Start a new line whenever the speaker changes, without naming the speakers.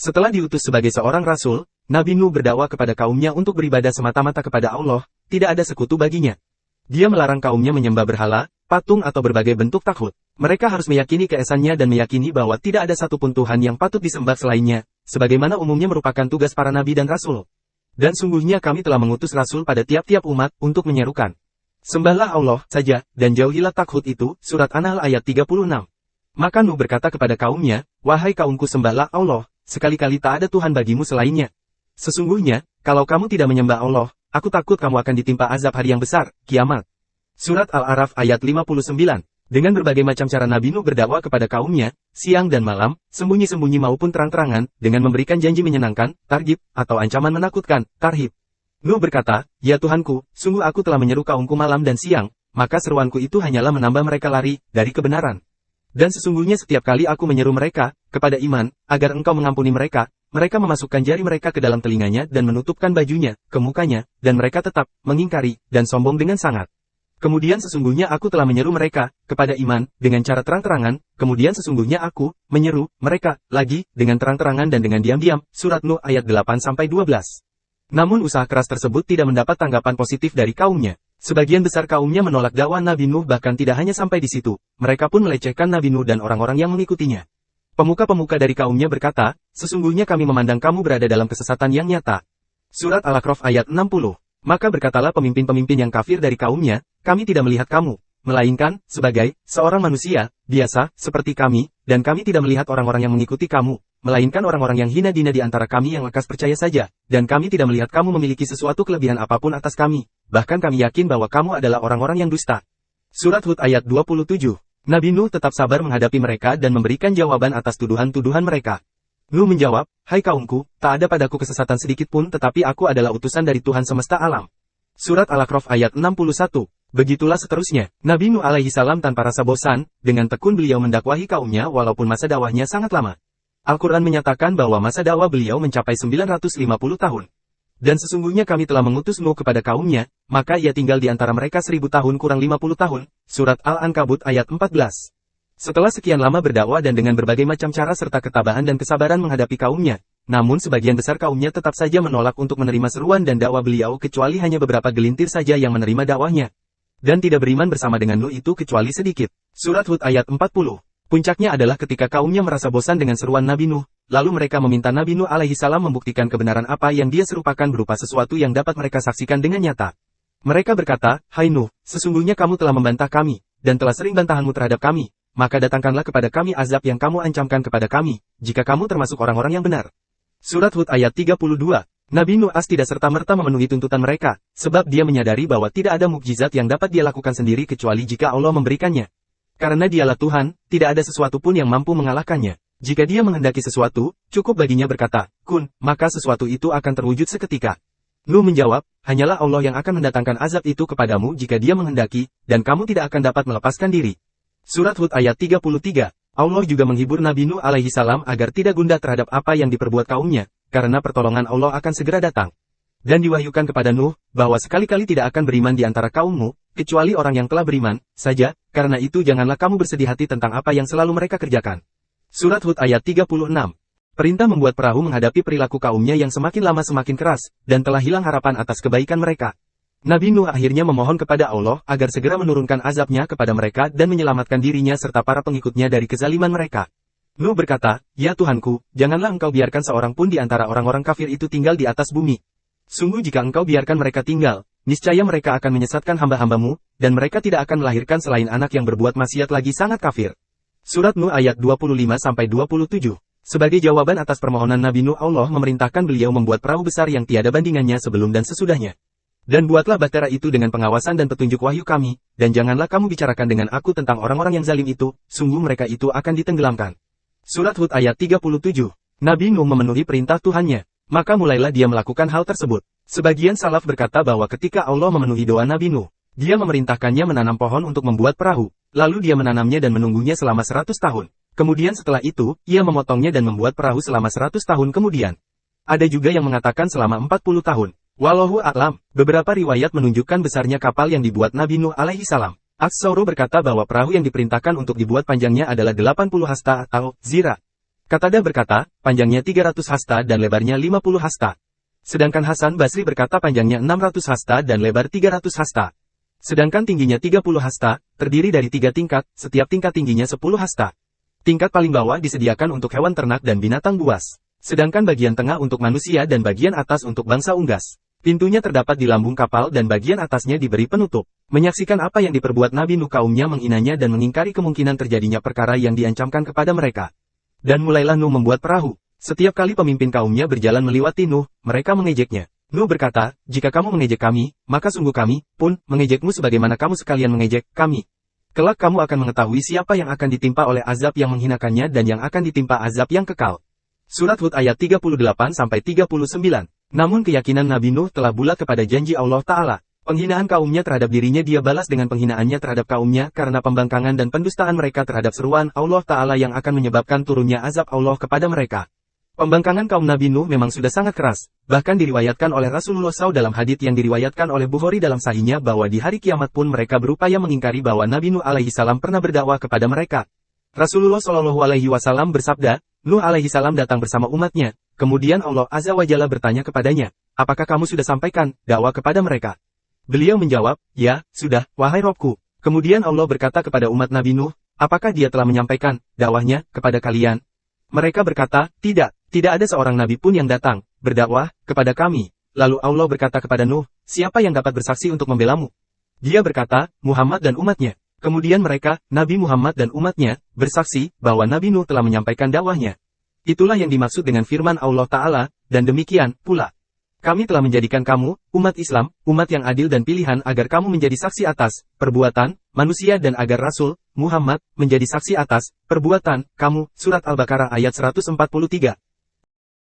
Setelah diutus sebagai seorang rasul, Nabi Nuh berdakwah kepada kaumnya untuk beribadah semata-mata kepada Allah, tidak ada sekutu baginya. Dia melarang kaumnya menyembah berhala, patung atau berbagai bentuk takhut. Mereka harus meyakini keesannya dan meyakini bahwa tidak ada satupun Tuhan yang patut disembah selainnya, sebagaimana umumnya merupakan tugas para nabi dan rasul. Dan sungguhnya kami telah mengutus rasul pada tiap-tiap umat untuk menyerukan. Sembahlah Allah saja, dan jauhilah takhut itu, surat An-Nahl ayat 36. Maka Nuh berkata kepada kaumnya, wahai kaumku sembahlah Allah, sekali-kali tak ada Tuhan bagimu selainnya. Sesungguhnya, kalau kamu tidak menyembah Allah, aku takut kamu akan ditimpa azab hari yang besar, kiamat. Surat Al-A'raf ayat 59. Dengan berbagai macam cara Nabi Nuh berdakwah kepada kaumnya, siang dan malam, sembunyi-sembunyi maupun terang-terangan, dengan memberikan janji menyenangkan, targhib, atau ancaman menakutkan, tarhib. Nuh berkata, ya Tuhanku, sungguh aku telah menyeru kaumku malam dan siang, maka seruanku itu hanyalah menambah mereka lari dari kebenaran. Dan sesungguhnya setiap kali aku menyeru mereka kepada iman, agar engkau mengampuni mereka, mereka memasukkan jari mereka ke dalam telinganya dan menutupkan bajunya ke mukanya, dan mereka tetap mengingkari dan sombong dengan sangat. Kemudian sesungguhnya aku telah menyeru mereka kepada iman dengan cara terang-terangan, kemudian sesungguhnya aku menyeru mereka lagi dengan terang-terangan dan dengan diam-diam, surat Nuh ayat 8-12. Namun usaha keras tersebut tidak mendapat tanggapan positif dari kaumnya. Sebagian besar kaumnya menolak dakwah Nabi Nuh, bahkan tidak hanya sampai di situ, mereka pun melecehkan Nabi Nuh dan orang-orang yang mengikutinya. Pemuka-pemuka dari kaumnya berkata, sesungguhnya kami memandang kamu berada dalam kesesatan yang nyata. Surat Al-A'raf ayat 60. Maka berkatalah pemimpin-pemimpin yang kafir dari kaumnya, kami tidak melihat kamu, melainkan sebagai seorang manusia biasa seperti kami, dan kami tidak melihat orang-orang yang mengikuti kamu, melainkan orang-orang yang hina dina di antara kami yang lekas percaya saja, dan kami tidak melihat kamu memiliki sesuatu kelebihan apapun atas kami, bahkan kami yakin bahwa kamu adalah orang-orang yang dusta. Surat Hud ayat 27. Nabi Nuh tetap sabar menghadapi mereka dan memberikan jawaban atas tuduhan-tuduhan mereka. Nuh menjawab, hai kaumku, tak ada padaku kesesatan sedikit pun, tetapi aku adalah utusan dari Tuhan semesta alam. Surat Al-A'raf ayat 61. Begitulah seterusnya, Nabi Nuh alaihi salam tanpa rasa bosan, dengan tekun beliau mendakwahi kaumnya walaupun masa dakwahnya sangat lama. Al-Quran menyatakan bahwa masa dakwah beliau mencapai 950 tahun. Dan sesungguhnya kami telah mengutus Nuh kepada kaumnya, maka ia tinggal di antara mereka 1000 tahun kurang 50 tahun, surat Al-Ankabut ayat 14. Setelah sekian lama berdakwah dan dengan berbagai macam cara serta ketabahan dan kesabaran menghadapi kaumnya, namun sebagian besar kaumnya tetap saja menolak untuk menerima seruan dan dakwah beliau kecuali hanya beberapa gelintir saja yang menerima dakwahnya. Dan tidak beriman bersama dengan Nuh itu kecuali sedikit. Surat Hud ayat 40. Puncaknya adalah ketika kaumnya merasa bosan dengan seruan Nabi Nuh, lalu mereka meminta Nabi Nuh alaihi salam membuktikan kebenaran apa yang dia serupakan berupa sesuatu yang dapat mereka saksikan dengan nyata. Mereka berkata, hai Nuh, sesungguhnya kamu telah membantah kami, dan telah sering bantahanmu terhadap kami, maka datangkanlah kepada kami azab yang kamu ancamkan kepada kami, jika kamu termasuk orang-orang yang benar. Surat Hud ayat 32. Nabi Nuh tidak serta-merta memenuhi tuntutan mereka, sebab dia menyadari bahwa tidak ada mukjizat yang dapat dia lakukan sendiri kecuali jika Allah memberikannya. Karena dialah Tuhan, tidak ada sesuatu pun yang mampu mengalahkannya. Jika dia menghendaki sesuatu, cukup baginya berkata, kun, maka sesuatu itu akan terwujud seketika. Nuh menjawab, hanyalah Allah yang akan mendatangkan azab itu kepadamu jika dia menghendaki, dan kamu tidak akan dapat melepaskan diri. Surat Hud ayat 33. Allah juga menghibur Nabi Nuh alaihi salam agar tidak gundah terhadap apa yang diperbuat kaumnya, karena pertolongan Allah akan segera datang. Dan diwahyukan kepada Nuh, bahwa sekali-kali tidak akan beriman di antara kaummu, kecuali orang yang telah beriman saja, karena itu janganlah kamu bersedih hati tentang apa yang selalu mereka kerjakan. Surat Hud ayat 36. Perintah membuat perahu menghadapi perilaku kaumnya yang semakin lama semakin keras, dan telah hilang harapan atas kebaikan mereka. Nabi Nuh akhirnya memohon kepada Allah agar segera menurunkan azabnya kepada mereka dan menyelamatkan dirinya serta para pengikutnya dari kezaliman mereka. Nuh berkata, ya Tuhanku, janganlah engkau biarkan seorang pun di antara orang-orang kafir itu tinggal di atas bumi. Sungguh jika engkau biarkan mereka tinggal, niscaya mereka akan menyesatkan hamba-hambamu, dan mereka tidak akan melahirkan selain anak yang berbuat maksiat lagi sangat kafir. Surat Nuh ayat 25-27. Sebagai jawaban atas permohonan Nabi Nuh, Allah memerintahkan beliau membuat perahu besar yang tiada bandingannya sebelum dan sesudahnya. Dan buatlah bahtera itu dengan pengawasan dan petunjuk wahyu kami, dan janganlah kamu bicarakan dengan aku tentang orang-orang yang zalim itu, sungguh mereka itu akan ditenggelamkan. Surat Hud ayat 37. Nabi Nuh memenuhi perintah Tuhannya, maka mulailah dia melakukan hal tersebut. Sebagian salaf berkata bahwa ketika Allah memenuhi doa Nabi Nuh, dia memerintahkannya menanam pohon untuk membuat perahu, lalu dia menanamnya dan menunggunya selama 100 tahun. Kemudian setelah itu, ia memotongnya dan membuat perahu selama 100 tahun kemudian. Ada juga yang mengatakan selama 40 tahun. Wallahu a'lam, beberapa riwayat menunjukkan besarnya kapal yang dibuat Nabi Nuh alaihi salam. As-Sawru berkata bahwa perahu yang diperintahkan untuk dibuat panjangnya adalah 80 hasta atau zira. Qatada berkata, panjangnya 300 hasta dan lebarnya 50 hasta. Sedangkan Hasan Basri berkata panjangnya 600 hasta dan lebar 300 hasta. Sedangkan tingginya 30 hasta, terdiri dari 3 tingkat, setiap tingkat tingginya 10 hasta. Tingkat paling bawah disediakan untuk hewan ternak dan binatang buas. Sedangkan bagian tengah untuk manusia dan bagian atas untuk bangsa unggas. Pintunya terdapat di lambung kapal dan bagian atasnya diberi penutup. Menyaksikan apa yang diperbuat Nabi Nuh, kaumnya menghinanya dan mengingkari kemungkinan terjadinya perkara yang diancamkan kepada mereka. Dan mulailah Nuh membuat perahu. Setiap kali pemimpin kaumnya berjalan melewati Nuh, mereka mengejeknya. Nuh berkata, jika kamu mengejek kami, maka sungguh kami pun mengejekmu sebagaimana kamu sekalian mengejek kami. Kelak kamu akan mengetahui siapa yang akan ditimpa oleh azab yang menghinakannya dan yang akan ditimpa azab yang kekal. Surat Hud ayat 38-39. Namun keyakinan Nabi Nuh telah bulat kepada janji Allah Ta'ala. Penghinaan kaumnya terhadap dirinya dia balas dengan penghinaannya terhadap kaumnya karena pembangkangan dan pendustaan mereka terhadap seruan Allah Ta'ala yang akan menyebabkan turunnya azab Allah kepada mereka. Pembangkangan kaum Nabi Nuh memang sudah sangat keras, bahkan diriwayatkan oleh Rasulullah SAW dalam hadits yang diriwayatkan oleh Bukhari dalam sahihnya bahwa di hari kiamat pun mereka berupaya mengingkari bahwa Nabi Nuh alaihi salam pernah berdakwah kepada mereka. Rasulullah SAW bersabda, Nuh alaihi salam datang bersama umatnya. Kemudian Allah Azza wa Jalla bertanya kepadanya, apakah kamu sudah sampaikan dakwah kepada mereka? Beliau menjawab, ya, sudah, wahai Robku. Kemudian Allah berkata kepada umat Nabi Nuh, apakah dia telah menyampaikan dakwahnya kepada kalian? Mereka berkata, tidak ada seorang nabi pun yang datang berdakwah kepada kami. Lalu Allah berkata kepada Nuh, siapa yang dapat bersaksi untuk membelamu? Dia berkata, Muhammad dan umatnya. Kemudian mereka, Nabi Muhammad dan umatnya, bersaksi bahwa Nabi Nuh telah menyampaikan dakwahnya. Itulah yang dimaksud dengan firman Allah Ta'ala, dan demikian pula. Kami telah menjadikan kamu, umat Islam, umat yang adil dan pilihan agar kamu menjadi saksi atas perbuatan manusia dan agar Rasul Muhammad menjadi saksi atas perbuatan kamu. Surat Al-Baqarah ayat 143.